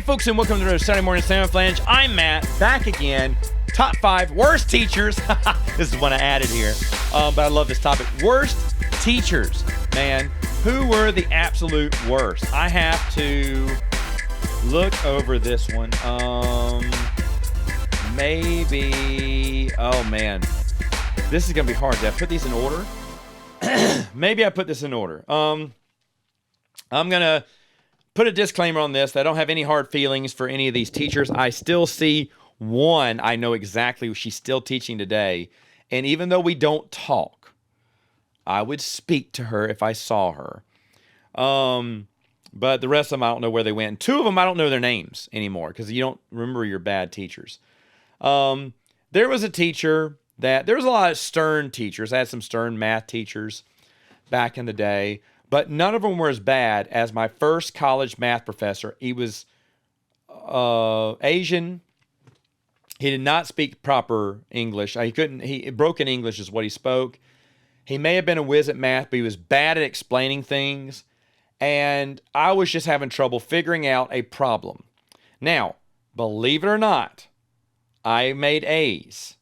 folks, and welcome to the Saturday Morning Samoflange. I'm Matt, back again. Top 5 worst teachers. This is one I added here, but I love this topic. Worst teachers, man. Who were the absolute worst? I have to look over this one. Maybe. Oh man, this is gonna be hard. Did I put these in order? Maybe I put this in order. I'm gonna put a disclaimer on this. I don't have any hard feelings for any of these teachers. I still see one. I know exactly she's still teaching today. And even though we don't talk, I would speak to her if I saw her. But the rest of them, I don't know where they went. And 2 of them, I don't know their names anymore because you don't remember your bad teachers. There was a teacher there was a lot of stern teachers. I had some stern math teachers back in the day. But none of them were as bad as my first college math professor. He was Asian. He did not speak proper English. Broken English is what he spoke. He may have been a whiz at math, but he was bad at explaining things. And I was just having trouble figuring out a problem. Now, believe it or not, I made A's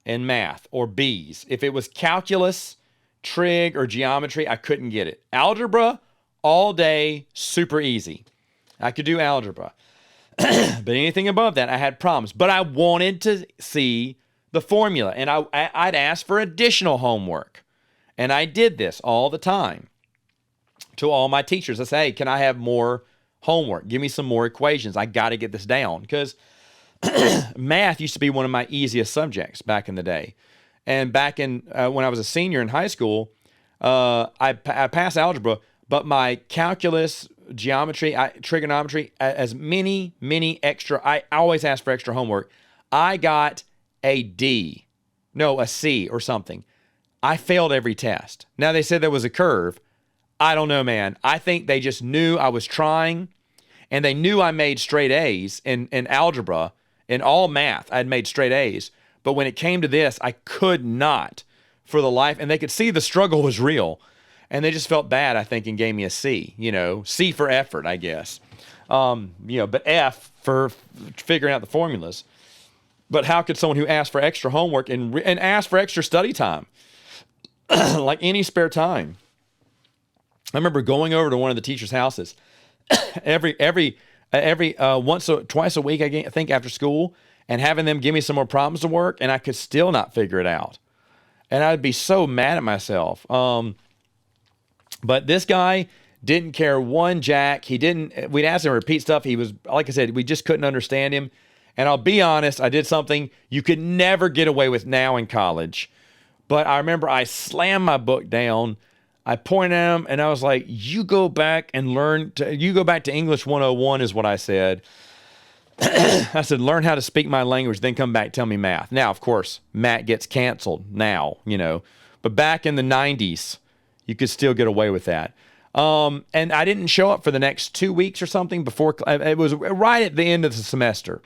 in math or B's. If it was calculus, trig, or geometry, I couldn't get it. Algebra, all day, super easy. I could do algebra. But anything above that, I had problems. But I wanted to see the formula, and I'd ask for additional homework. And I did this all the time to all my teachers. I say, hey, can I have more homework? Give me some more equations. I got to get this down. Because math used to be one of my easiest subjects back in the day. And back in when I was a senior in high school, I passed algebra, but my calculus, geometry, trigonometry, as many extra, I always asked for extra homework. I got a C or something. I failed every test. Now they said there was a curve. I don't know, man. I think they just knew I was trying, and they knew I made straight A's in algebra. In all math, I'd made straight A's. But when it came to this, I could not for the life. And they could see the struggle was real. And they just felt bad, I think, and gave me a C. C for effort, I guess. But F for figuring out the formulas. But how could someone who asked for extra homework and asked for extra study time, like any spare time? I remember going over to one of the teachers' houses twice a week, I think, after school, and having them give me some more problems to work, and I could still not figure it out. And I'd be so mad at myself. But this guy didn't care one jack. We'd ask him to repeat stuff. He was, like I said, we just couldn't understand him. And I'll be honest, I did something you could never get away with now in college. But I remember I slammed my book down. I pointed at him, and I was like, you go back to English 101 is what I said. I said, learn how to speak my language, then come back, tell me math. Now, of course, Matt gets canceled now, But back in the 90s, you could still get away with that. And I didn't show up for the next 2 weeks or something before. It was right at the end of the semester.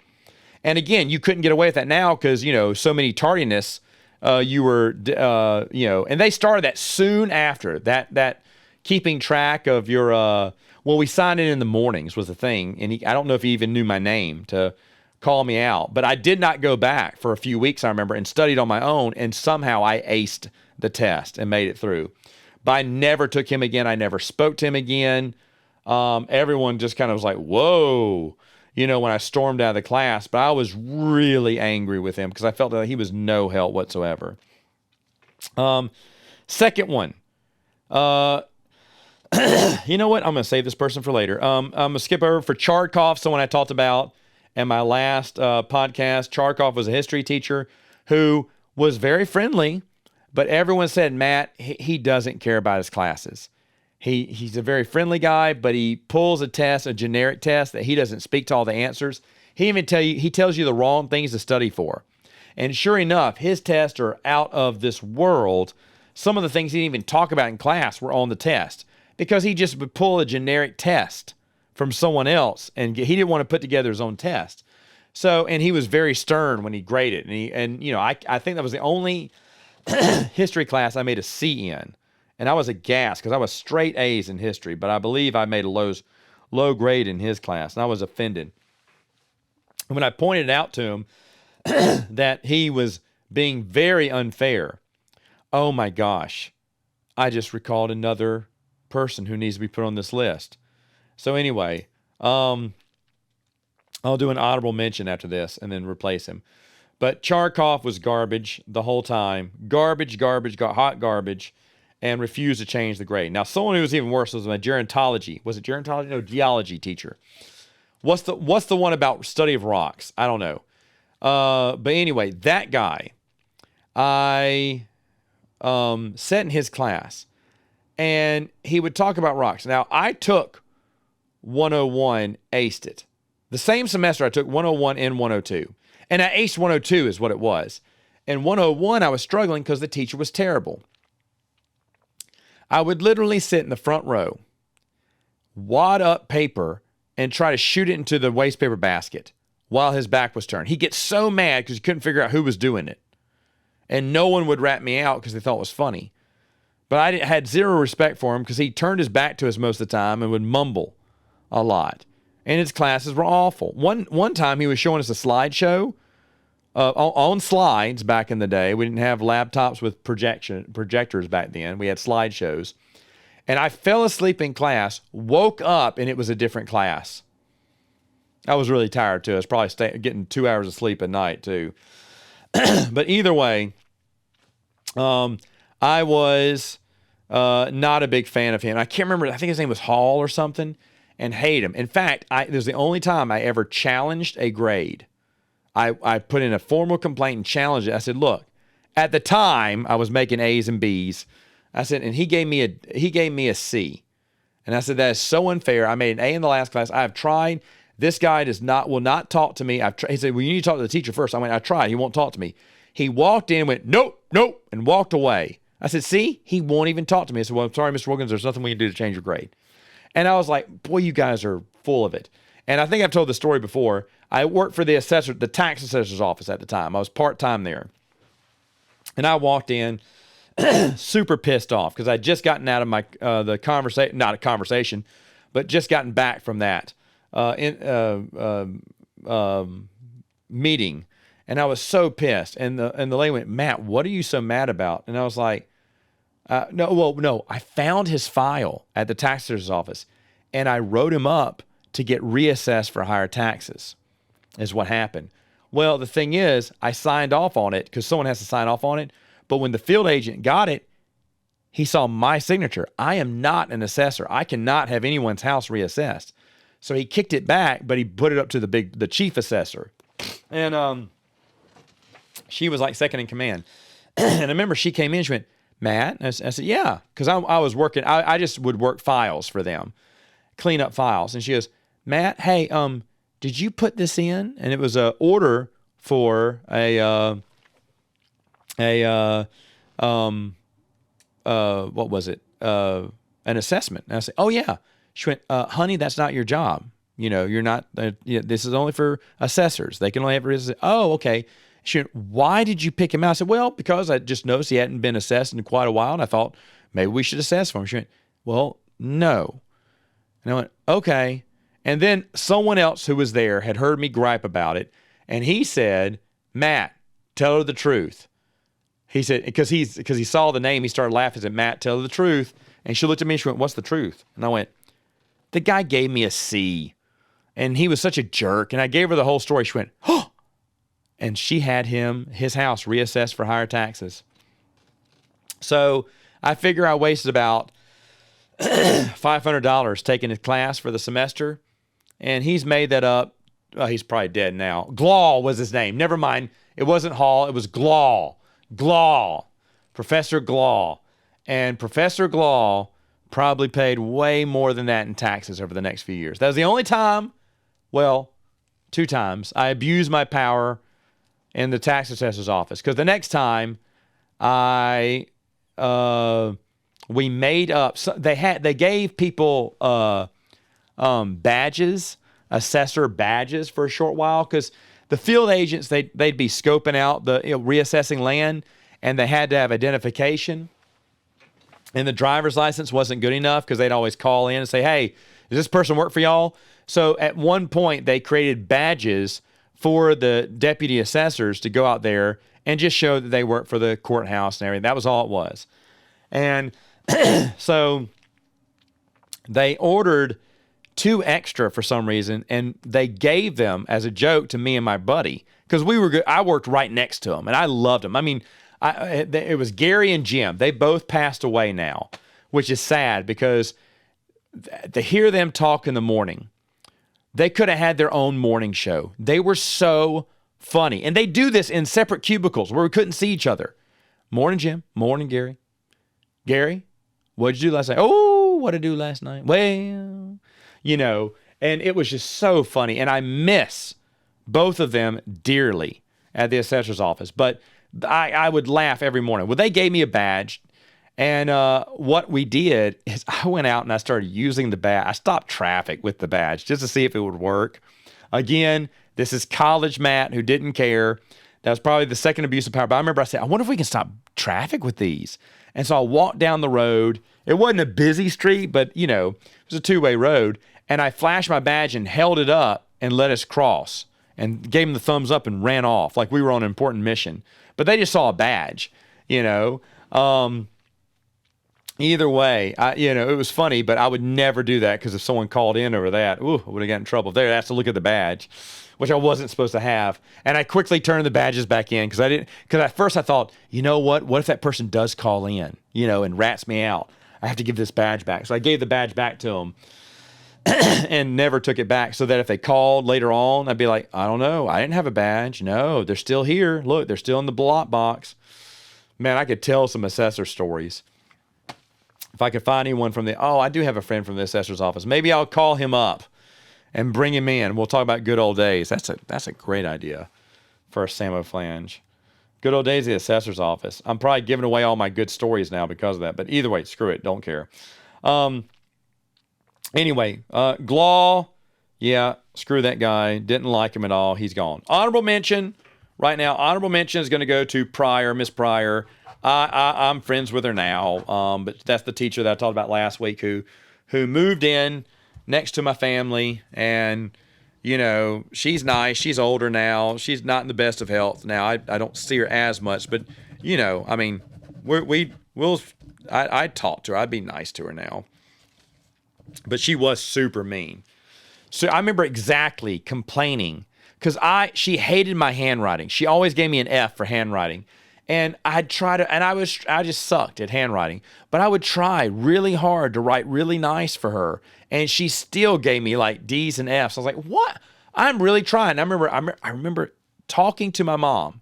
And again, you couldn't get away with that now because, so many tardiness. And they started that soon after that keeping track of your, we signed in the mornings was the thing. And I don't know if he even knew my name to call me out, but I did not go back for a few weeks, I remember, and studied on my own. And somehow I aced the test and made it through, but I never took him again. I never spoke to him again. Everyone just kind of was like, whoa, when I stormed out of the class, but I was really angry with him because I felt that he was no help whatsoever. Second one, you know what? I'm going to save this person for later. I'm going to skip over for Charkov, someone I talked about in my last podcast. Charkov was a history teacher who was very friendly, but everyone said, Matt, he doesn't care about his classes. He's a very friendly guy, but he pulls a generic test that he doesn't speak to all the answers. He tells you the wrong things to study for. And sure enough, his tests are out of this world. Some of the things he didn't even talk about in class were on the test because he just would pull a generic test from someone else, and he didn't want to put together his own test. So, and he was very stern when he graded, I think that was the only history class I made a C in. And I was aghast because I was straight A's in history, but I believe I made a low grade in his class, and I was offended. When I pointed out to him that he was being very unfair, oh my gosh, I just recalled another person who needs to be put on this list. So anyway, I'll do an honorable mention after this and then replace him. But Charkov was garbage the whole time. Garbage, hot garbage, and refused to change the grade. Now, someone who was even worse was my gerontology. Was it gerontology? No, geology teacher. What's the one about study of rocks? I don't know. But anyway, that guy, I sat in his class, and he would talk about rocks. Now, I took 101, aced it. The same semester, I took 101 and 102. And I aced 102 is what it was. And 101, I was struggling because the teacher was terrible. I would literally sit in the front row, wad up paper, and try to shoot it into the waste paper basket while his back was turned. He'd get so mad because he couldn't figure out who was doing it. And no one would rat me out because they thought it was funny. But I had zero respect for him because he turned his back to us most of the time and would mumble a lot. And his classes were awful. One time he was showing us a slideshow on slides back in the day. We didn't have laptops with projectors back then. We had slideshows. And I fell asleep in class, woke up, and it was a different class. I was really tired, too. I was probably getting 2 hours of sleep at night, too. But either way, I was not a big fan of him. I can't remember. I think his name was Hall or something, and hate him. In fact, this was the only time I ever challenged a grade. I put in a formal complaint and challenged it. I said, look, at the time, I was making A's and B's. I said, and he gave me a C. And I said, that is so unfair. I made an A in the last class. I have tried. This guy will not talk to me. He said, well, you need to talk to the teacher first. I went, I tried. He won't talk to me. He walked in and went, nope, and walked away. I said, see, he won't even talk to me. I said, well, I'm sorry, Mr. Wilkins, there's nothing we can do to change your grade. And I was like, boy, you guys are full of it. And I think I've told the story before. I worked for the tax assessor's office at the time. I was part-time there. And I walked in super pissed off because I'd just gotten out of my not a conversation, but just gotten back from that meeting. And I was so pissed. And the lady went, Matt, what are you so mad about? And I was like, no. I found his file at the tax assessor's office, and I wrote him up to get reassessed for higher taxes, is what happened. Well, the thing is, I signed off on it because someone has to sign off on it. But when the field agent got it, he saw my signature. I am not an assessor. I cannot have anyone's house reassessed. So he kicked it back, but he put it up to the chief assessor. And she was like second in command. And I remember she came in, she went, Matt? And I said, yeah, because I was working. I just would work files for them, clean up files. And she goes, Matt, hey, did you put this in? And it was an order for what was it? An assessment. And I said, oh yeah. She went, honey, that's not your job. You're not, this is only for assessors. They can only have, oh, okay. She went, why did you pick him out? I said, well, because I just noticed he hadn't been assessed in quite a while. And I thought maybe we should assess for him. She went, well, no. And I went, okay. And then someone else who was there had heard me gripe about it. And he said, Matt, tell her the truth. He said, because he saw the name, he started laughing. He said, Matt, tell her the truth. And she looked at me and she went, what's the truth? And I went, the guy gave me a C. And he was such a jerk. And I gave her the whole story. She went, oh. And she had his house reassessed for higher taxes. So I figure I wasted about $500 taking his class for the semester. And he's made that up. He's probably dead now. Glaw was his name. Never mind. It wasn't Hall. It was Glaw. Glaw. Professor Glaw. And Professor Glaw probably paid way more than that in taxes over the next few years. That was the only time, well, 2 times, I abused my power in the tax assessor's office. Because the next time we made up, they gave people badges, assessor badges for a short while, because the field agents, they'd be scoping out reassessing land, and they had to have identification. And the driver's license wasn't good enough because they'd always call in and say, hey, does this person work for y'all? So at one point, they created badges for the deputy assessors to go out there and just show that they worked for the courthouse and everything. That was all it was. And so they ordered 2 extra for some reason, and they gave them as a joke to me and my buddy, because I worked right next to them, and I loved them. I mean, it was Gary and Jim. They both passed away now, which is sad, because to hear them talk in the morning, they could have had their own morning show. They were so funny. And they do this in separate cubicles where we couldn't see each other. Morning, Jim. Morning, Gary. Gary, what'd you do last night? Oh, what'd I do last night? Well, and it was just so funny. And I miss both of them dearly at the assessor's office. But I would laugh every morning. Well, they gave me a badge. And what we did is I went out and I started using the badge. I stopped traffic with the badge just to see if it would work. Again, this is college Matt who didn't care. That was probably the second abuse of power. But I remember I said, I wonder if we can stop traffic with these. And so I walked down the road. It wasn't a busy street, but, it was a 2-way road. And I flashed my badge and held it up and let us cross and gave them the thumbs up and ran off like we were on an important mission. But they just saw a badge, Either way, it was funny, but I would never do that, because if someone called in over that, I would have gotten in trouble. There, that's to look at the badge, which I wasn't supposed to have. And I quickly turned the badges back in, because at first I thought, you know what if that person does call in, and rats me out? I have to give this badge back. So I gave the badge back to them and never took it back, so that if they called later on, I'd be like, I don't know. I didn't have a badge. No, they're still here. Look, they're still in the block box. Man, I could tell some assessor stories. If I could find anyone from I do have a friend from the assessor's office. Maybe I'll call him up and bring him in. We'll talk about good old days. That's a great idea for a Samoflange. Good old days at the assessor's office. I'm probably giving away all my good stories now because of that. But either way, screw it. Don't care. Anyway, Glaw, yeah, screw that guy. Didn't like him at all. He's gone. Honorable mention. Right now, honorable mention is going to go to Pryor, Miss Pryor. I'm friends with her now, but that's the teacher that I talked about last week who moved in next to my family, and she's nice. She's older now. She's not in the best of health now. I don't see her as much, but I mean, I'd talk to her. I'd be nice to her now, but she was super mean. So I remember exactly complaining because she hated my handwriting. She always gave me an F for handwriting. And I'd try to, and I just sucked at handwriting, but I would try really hard to write really nice for her. And she still gave me like D's and F's. I was like, what? I'm really trying. I remember talking to my mom,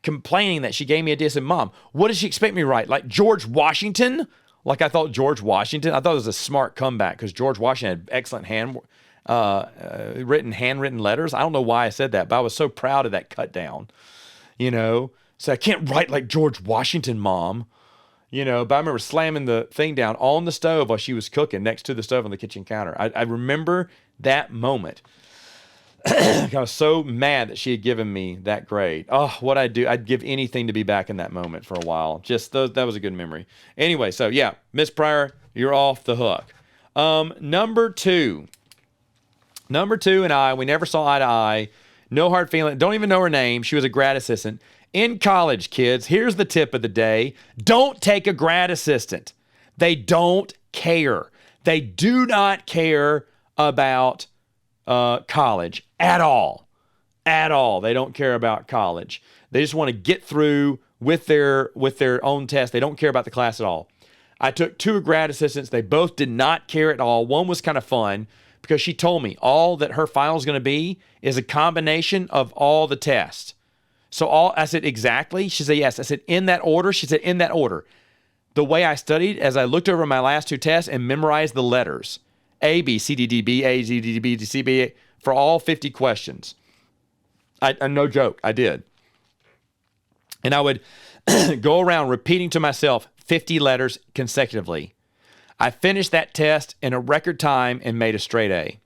complaining that she gave me a D. I said, Mom, what does she expect me to write? Like George Washington? Like I thought George Washington. I thought it was a smart comeback because George Washington had excellent handwritten letters. I don't know why I said that, but I was so proud of that cut down, So I can't write like George Washington, Mom. But I remember slamming the thing down on the stove while she was cooking next to the stove on the kitchen counter. I remember that moment. I was so mad that she had given me that grade. Oh, what I'd do. I'd give anything to be back in that moment for a while. That was a good memory. Anyway, so yeah, Miss Pryor, you're off the hook. Number two and I, we never saw eye to eye. No hard feeling. Don't even know her name. She was a grad assistant. In college, kids, here's the tip of the day. Don't take a grad assistant. They don't care. They do not care about college at all. At all. They don't care about college. They just want to get through with their own test. They don't care about the class at all. I took 2 grad assistants. They both did not care at all. One was kind of fun because she told me all that her final is going to be is a combination of all the tests. So I said, exactly? She said, yes. I said, in that order? She said, in that order. The way I studied, as I looked over my last 2 tests and memorized the letters, A, B, C, D, D, B, A, Z, D, D, B, C, B, for all 50 questions. No joke, I did. And I would go around repeating to myself 50 letters consecutively. I finished that test in a record time and made a straight A.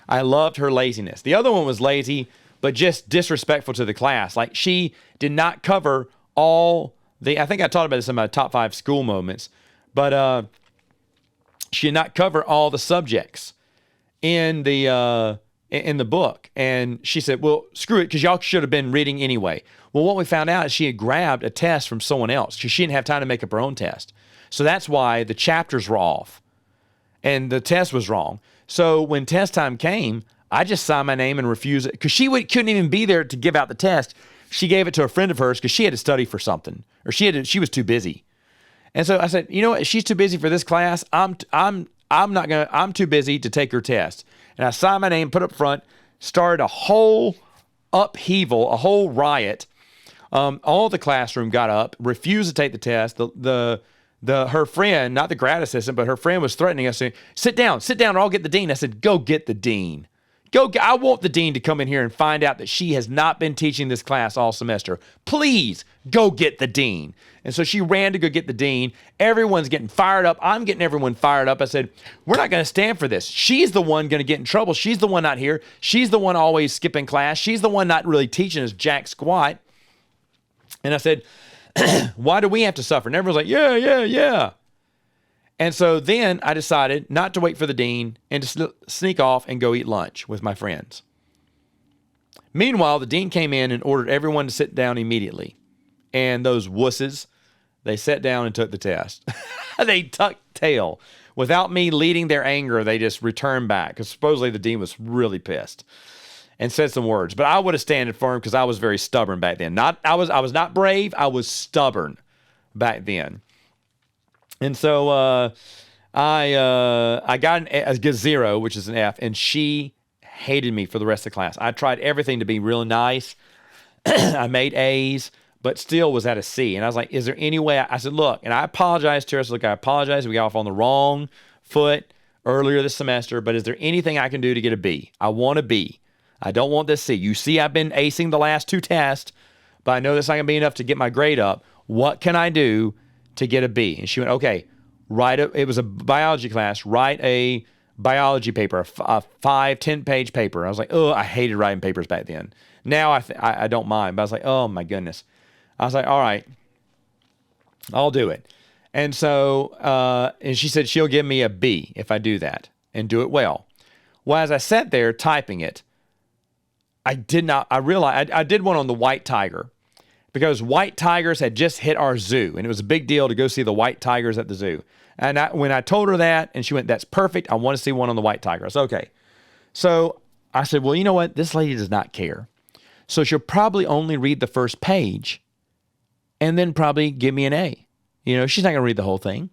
I loved her laziness. The other one was lazy, but just disrespectful to the class. Like she did not cover I think I talked about this in my top 5 school moments, but she did not cover all the subjects in the in the book. And she said, well, screw it, because y'all should have been reading anyway. Well, what we found out is she had grabbed a test from someone else because she didn't have time to make up her own test. So that's why the chapters were off and the test was wrong. So when test time came, I just signed my name and refused it because couldn't even be there to give out the test. She gave it to a friend of hers because she had to study for something, or she was too busy. And so I said, you know what? If she's too busy for this class, I'm too busy to take her test. And I signed my name, put up front, started a whole upheaval, a whole riot. All the classroom got up, refused to take the test. Her friend, not the grad assistant, but her friend was threatening us, saying, sit down, or I'll get the dean. I said, go get the dean. I want the dean to come in here and find out that she has not been teaching this class all semester. Please go get the dean. And so she ran to go get the dean. Everyone's getting fired up. I'm getting everyone fired up. I said, we're not going to stand for this. She's the one going to get in trouble. She's the one not here. She's the one always skipping class. She's the one not really teaching us jack squat. And I said, why do we have to suffer? And everyone's like, yeah. And so then I decided not to wait for the dean and to sneak off and go eat lunch with my friends. Meanwhile, the dean came in and ordered everyone to sit down immediately. And those wusses, they sat down and took the test. They tucked tail. Without me leading their anger, they just returned back because supposedly the dean was really pissed and said some words. But I would have standed for him because I was very stubborn back then. I was not brave. I was stubborn back then. And so I got a 0, which is an F, and she hated me for the rest of the class. I tried everything to be real nice. I made A's, but still was at a C. And I was like, is there any way? I said, look, and I apologized to her. I said, look, I apologize. We got off on the wrong foot earlier this semester, but is there anything I can do to get a B? I want a B. I don't want this C. You see, I've been acing the last 2 tests, but I know that's not going to be enough to get my grade up. What can I do to get a B? And she went, okay, it was a biology class, write a biology paper, a 5-10-page paper. I was like, oh, I hated writing papers back then. Now I don't mind, but I was like, oh my goodness. I was like, all right, I'll do it. And so, and she said she'll give me a B if I do that and do it well. Well, as I sat there typing it, I realized I did one on the white tiger because white tigers had just hit our zoo and it was a big deal to go see the white tigers at the zoo. And when I told her that and she went, that's perfect. I want to see one on the white tiger. I said, okay. So I said, well, you know what? This lady does not care. So she'll probably only read the first page and then probably give me an A. You know, she's not going to read the whole thing.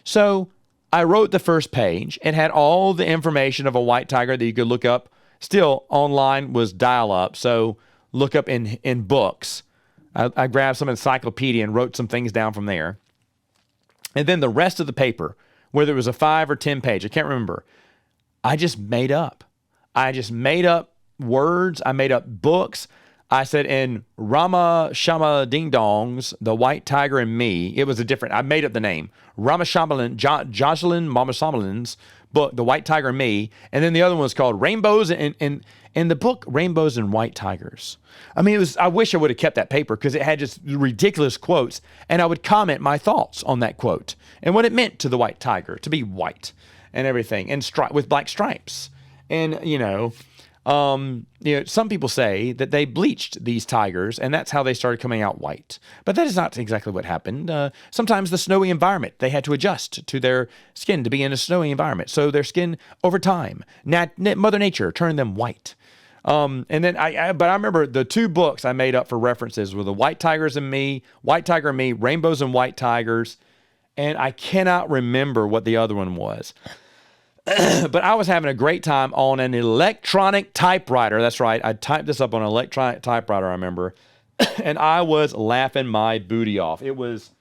So I wrote the first page and had all the information of a white tiger that you could look up. Still, online was dial-up, so look up in books. I grabbed some encyclopedia and wrote some things down from there. And then the rest of the paper, whether it was a 5 or 10 page, I can't remember, I just made up. I just made up words. I made up books. I said in Rama Shama Ding Dongs, The White Tiger and Me, it was I made up the name. Rama Shamalan, Jocelyn Mama Shamalan's book, The White Tiger and Me. And then the other one was called Rainbows and the book Rainbows and White Tigers. I mean, I wish I would have kept that paper because it had just ridiculous quotes and I would comment my thoughts on that quote and what it meant to the white tiger to be white and everything and with black stripes. And, some people say that they bleached these tigers and that's how they started coming out white. But that is not exactly what happened. Sometimes the snowy environment, they had to adjust to their skin to be in a snowy environment. So their skin, over time, Mother Nature turned them white. And then but I remember the 2 books I made up for references were The White Tigers and Me, White Tiger and Me, Rainbows and White Tigers. And I cannot remember what the other one was. But I was having a great time on an electronic typewriter. That's right. I typed this up on an electronic typewriter, I remember. And I was laughing my booty off. I was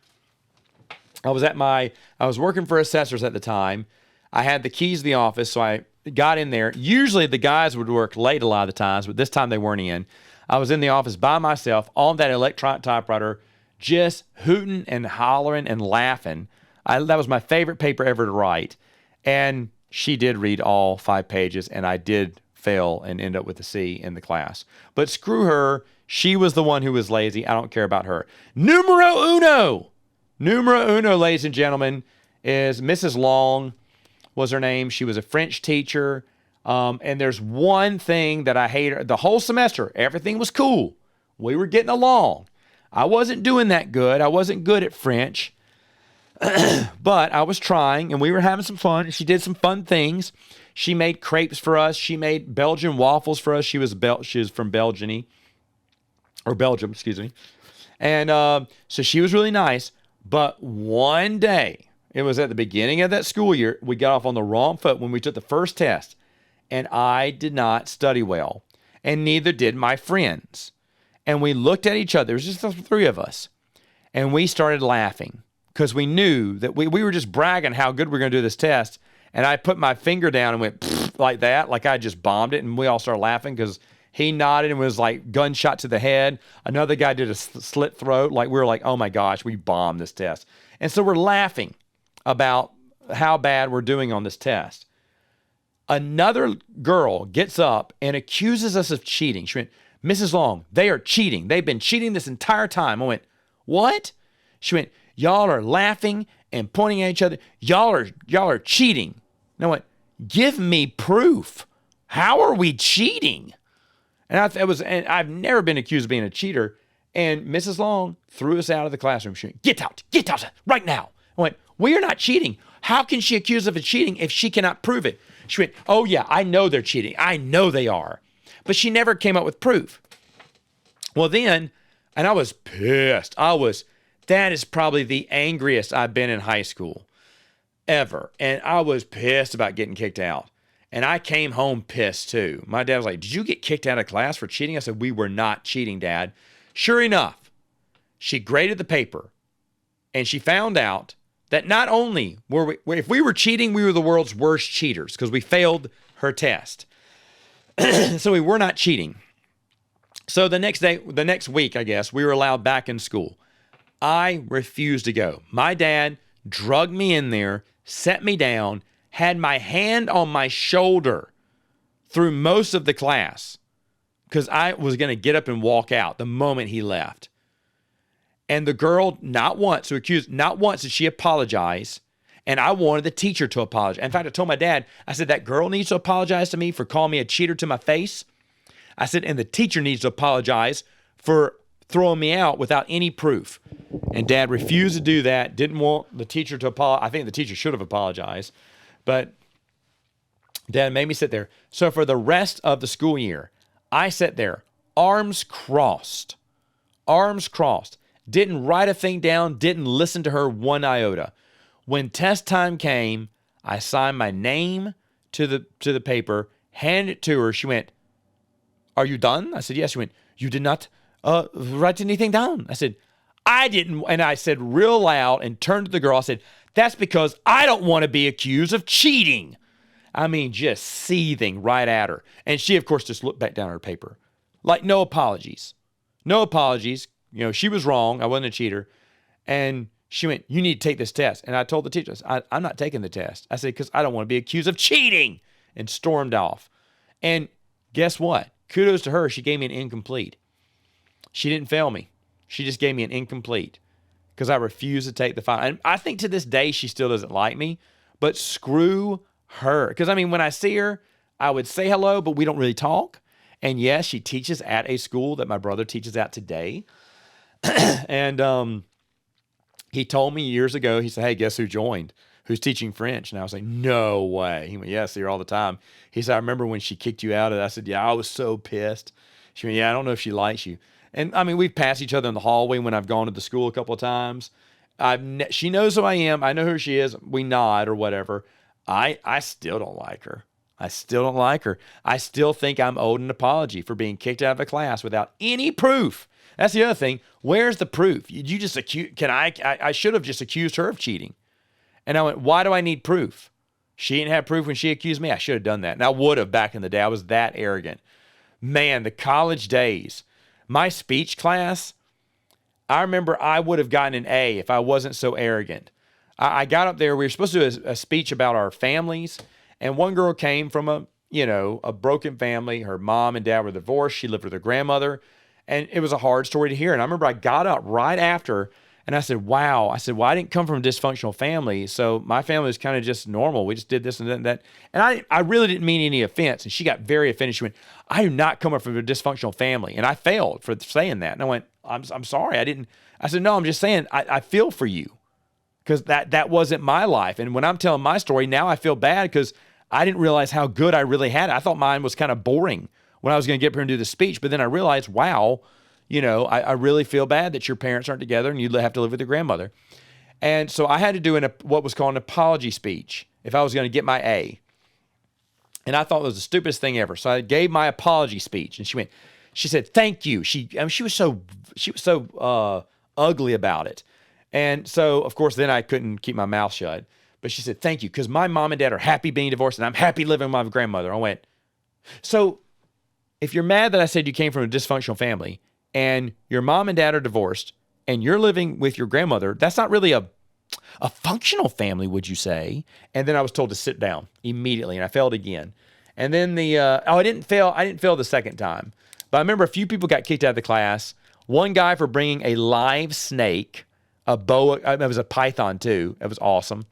working for assessors at the time. I had the keys to the office, so I got in there. Usually the guys would work late a lot of the times, but this time they weren't in. I was in the office by myself on that electronic typewriter, just hooting and hollering and laughing. That was my favorite paper ever to write. And she did read all 5 pages, and I did fail and end up with a C in the class. But screw her. She was the one who was lazy. I don't care about her. Numero uno, ladies and gentlemen, is Mrs. Long was her name. She was a French teacher. And there's one thing that I hated the whole semester. Everything was cool. We were getting along. I wasn't doing that good. I wasn't good at French, but I was trying, and we were having some fun. She did some fun things. She made crepes for us. She made Belgian waffles for us. She was from Belgium, excuse me. And so she was really nice. But one day, it was at the beginning of that school year, we got off on the wrong foot when we took the first test. And I did not study well. And neither did my friends. And we looked at each other. There was just the three of us. And we started laughing because we knew that we were just bragging how good we were going to do this test. And I put my finger down and went like that, like I just bombed it. And we all started laughing because he nodded and was like gunshot to the head. Another guy did a slit throat. Like we were like, oh my gosh, we bombed this test. And so we're laughing about how bad we're doing on this test. Another girl gets up and accuses us of cheating. She went, Mrs. Long, they are cheating. They've been cheating this entire time. I went, what? She went, y'all are laughing and pointing at each other. Y'all are cheating. And I went, give me proof. How are we cheating? And I've never been accused of being a cheater. And Mrs. Long threw us out of the classroom. She went, get out right now. I went, we are not cheating. How can she accuse us of cheating if she cannot prove it? She went, oh yeah, I know they're cheating. I know they are. But she never came up with proof. Well then, and I was pissed. That is probably the angriest I've been in high school ever. And I was pissed about getting kicked out. And I came home pissed too. My dad was like, did you get kicked out of class for cheating? I said, we were not cheating, Dad. Sure enough, she graded the paper and she found out that not only were if we were cheating, we were the world's worst cheaters because we failed her test. So we were not cheating. So the next week, I guess, we were allowed back in school. I refused to go. My dad drugged me in there, set me down, had my hand on my shoulder through most of the class because I was going to get up and walk out the moment he left. And the girl, not once did she apologize. And I wanted the teacher to apologize. In fact, I told my dad, I said, that girl needs to apologize to me for calling me a cheater to my face. I said, and the teacher needs to apologize for throwing me out without any proof. And Dad refused to do that, didn't want the teacher to apologize. I think the teacher should have apologized. But Dad made me sit there. So for the rest of the school year, I sat there, arms crossed, didn't write a thing down, didn't listen to her one iota. When test time came, I signed my name to the paper, handed it to her. She went, are you done? I said, yes. She went, you did not write anything down. I said, I didn't. And I said real loud and turned to the girl. I said, that's because I don't want to be accused of cheating. I mean, just seething right at her. And she, of course, just looked back down at her paper. Like, no apologies. No apologies. You know, she was wrong. I wasn't a cheater. And she went, you need to take this test. And I told the teacher, I'm not taking the test. I said, because I don't want to be accused of cheating. And stormed off. And guess what? Kudos to her. She gave me an incomplete. She didn't fail me. She just gave me an incomplete because I refused to take the final. And I think to this day, she still doesn't like me, but screw her. Because I mean, when I see her, I would say hello, but we don't really talk. And yes, she teaches at a school that my brother teaches at today. And he told me years ago, he said, hey, guess who joined? Who's teaching French? And I was like, no way. He went, yeah, I see her all the time. He said, I remember when she kicked you out of it. I said, yeah, I was so pissed. She went, yeah, I don't know if she likes you. And I mean, we've passed each other in the hallway when I've gone to the school a couple of times. She knows who I am. I know who she is. We nod or whatever. I still don't like her. I still think I'm owed an apology for being kicked out of a class without any proof. That's the other thing. Where's the proof? You just I should have just accused her of cheating. And I went, why do I need proof? She didn't have proof when she accused me. I should have done that. And I would have back in the day. I was that arrogant. Man, the college days. My speech class, I remember I would have gotten an A if I wasn't so arrogant. I got up there. We were supposed to do a speech about our families. And one girl came from a broken family. Her mom and dad were divorced. She lived with her grandmother. And it was a hard story to hear. And I remember I got up right after And I said, wow. I said, well, I didn't come from a dysfunctional family. So my family was kind of just normal. We just did this and that. And I really didn't mean any offense. And she got very offended. She went, I do not come from a dysfunctional family. And I failed for saying that. And I went, I'm sorry. I said, no, I'm just saying, I feel for you, because that wasn't my life. And when I'm telling my story now, I feel bad because I didn't realize how good I really had it. I thought mine was kind of boring when I was going to get up here and do the speech. But then I realized, wow, I really feel bad that your parents aren't together and you have to live with your grandmother. And so I had to do what was called an apology speech if I was going to get my A. And I thought it was the stupidest thing ever. So I gave my apology speech, and she said, thank you. She was so ugly about it. And so, of course, then I couldn't keep my mouth shut. But she said, thank you, because my mom and dad are happy being divorced, and I'm happy living with my grandmother. I went, so if you're mad that I said you came from a dysfunctional family, and your mom and dad are divorced, and you're living with your grandmother, that's not really a functional family, would you say? And then I was told to sit down immediately, and I failed again. And then I didn't fail the second time. But I remember a few people got kicked out of the class. One guy for bringing a live snake, a boa, it was a python too. It was awesome.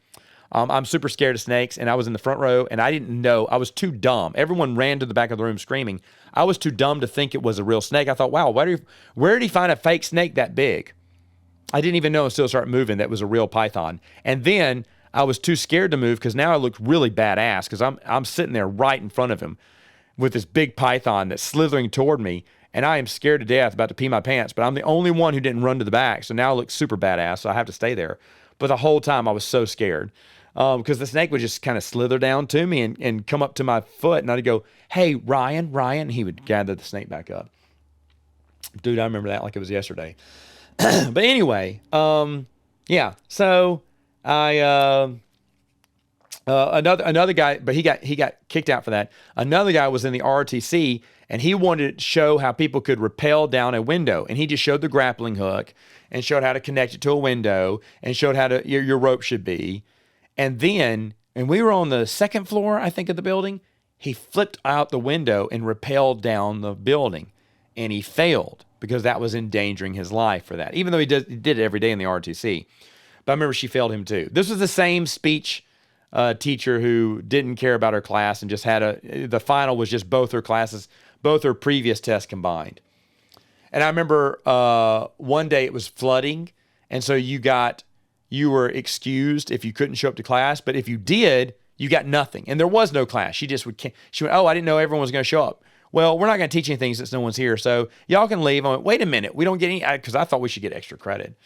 I'm super scared of snakes, and I was in the front row, and I didn't know. I was too dumb. Everyone ran to the back of the room screaming. I was too dumb to think it was a real snake. I thought, wow, where did he find a fake snake that big? I didn't even know until it started moving that was a real python. And then I was too scared to move because now I looked really badass because I'm sitting there right in front of him with this big python that's slithering toward me, and I am scared to death, about to pee my pants, but I'm the only one who didn't run to the back, so now I look super badass, so I have to stay there. But the whole time I was so scared because the snake would just kind of slither down to me and come up to my foot, and I'd go, hey, Ryan, and he would gather the snake back up. Dude, I remember that like it was yesterday. But anyway, yeah, so I another guy, but he got kicked out for that. Another guy was in the ROTC, and he wanted to show how people could rappel down a window, and he just showed the grappling hook and showed how to connect it to a window and showed how to your rope should be. And then, and we were on the second floor, I think, of the building. He flipped out the window and rappelled down the building, and he failed because that was endangering his life for that, even though he did it every day in the ROTC. But I remember she failed him too. This was the same speech teacher who didn't care about her class and just had the final was just both her classes, both her previous tests combined. And I remember one day it was flooding, and so you were excused if you couldn't show up to class, but if you did, you got nothing. And there was no class. She went, oh, I didn't know everyone was going to show up. Well, we're not going to teach anything since no one's here, so y'all can leave. I went, wait a minute, we don't get any, because I thought we should get extra credit.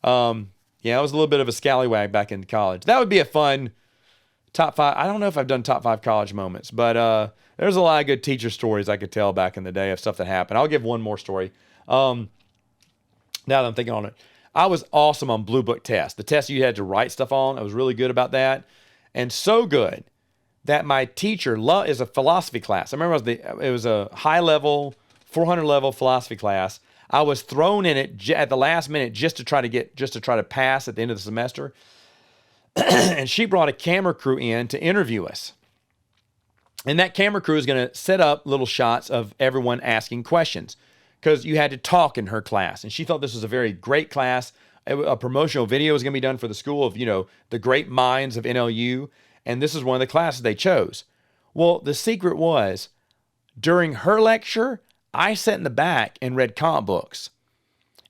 Yeah, I was a little bit of a scallywag back in college. That would be a fun top 5. I don't know if I've done top 5 college moments, but there's a lot of good teacher stories I could tell back in the day of stuff that happened. I'll give one more story. Now that I'm thinking on it, I was awesome on Blue Book test. The test you had to write stuff on, I was really good about that, and so good that my teacher is a philosophy class. I remember it was a high level, 400 level philosophy class. I was thrown in it at the last minute just to try to pass at the end of the semester. And she brought a camera crew in to interview us. And that camera crew is going to set up little shots of everyone asking questions because you had to talk in her class. And she thought this was a very great class. A promotional video was going to be done for the school of, the great minds of NLU. And this is one of the classes they chose. Well, the secret was during her lecture, I sat in the back and read comic books.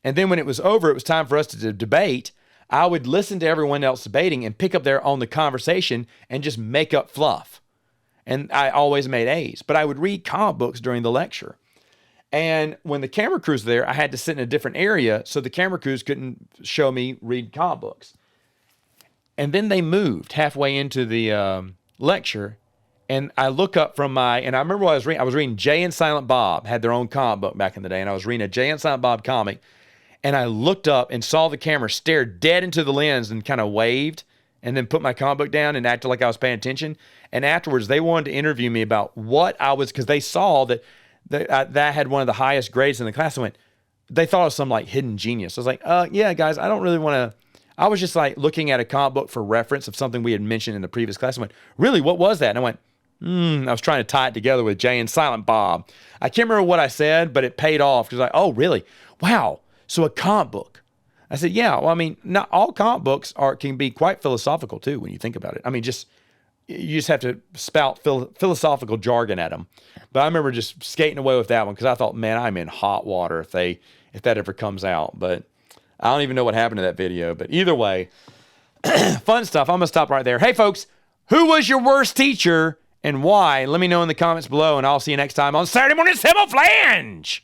And then when it was over, it was time for us to debate. I would listen to everyone else debating and pick up there on the conversation and just make up fluff. And I always made A's, but I would read comic books during the lecture. And when the camera crews were there, I had to sit in a different area so the camera crews couldn't show me read comic books. And then they moved halfway into the lecture, and I look up and I remember what I was reading Jay and Silent Bob, had their own comic book back in the day, and I was reading a Jay and Silent Bob comic, and I looked up and saw the camera stare dead into the lens and kind of waved, and then put my comic book down and acted like I was paying attention. And afterwards, they wanted to interview me about what I was, because they saw that I had one of the highest grades in the class. They thought I was some like hidden genius. I was like, yeah, guys, I don't really want to. I was just like looking at a comic book for reference of something we had mentioned in the previous class. I went, really, what was that? And I went, I was trying to tie it together with Jay and Silent Bob. I can't remember what I said, but it paid off because oh, really? Wow. So a comic book I said, yeah, well, I mean, not all comic books can be quite philosophical too when you think about it. I mean, you just have to spout philosophical jargon at them. But I remember just skating away with that one because I thought, man, I'm in hot water if that ever comes out. But I don't even know what happened to that video. But either way, fun stuff. I'm going to stop right there. Hey, folks, who was your worst teacher and why? Let me know in the comments below, and I'll see you next time on Saturday Morning Samoflange.